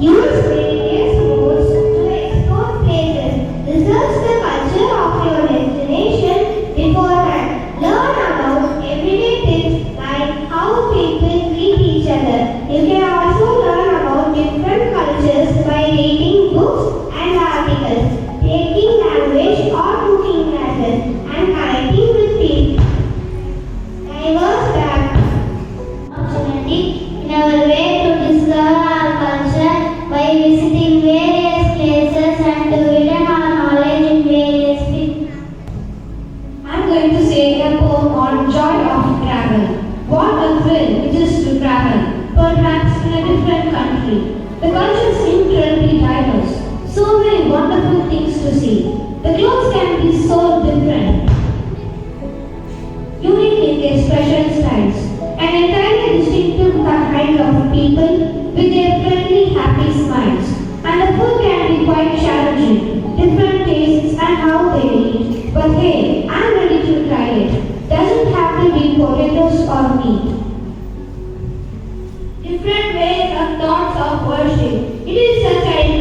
Use various modes to explore places. Research the culture of your destination beforehand. Learn about everyday tips like how people greet each other. You can also learn about different cultures by reading books and articles, taking language or cooking classes, and connecting with people. Diverse backgrounds. Opportunity in our way to discover our culture by visiting various places and to widen our knowledge in various fields. I'm going to say a poem on joy of travel. What a thrill it is to travel, perhaps in a different country. The cultures seem incredibly diverse. So many wonderful things to see. The clothes can be so different, unique in their special styles, and entirely distinctive kind of people with their friendly, happy smiles. And the food can be quite challenging, different tastes and how they eat. But hey, I'm ready to try it. Doesn't have to be potatoes or meat. Different ways and thoughts of worship. It is such an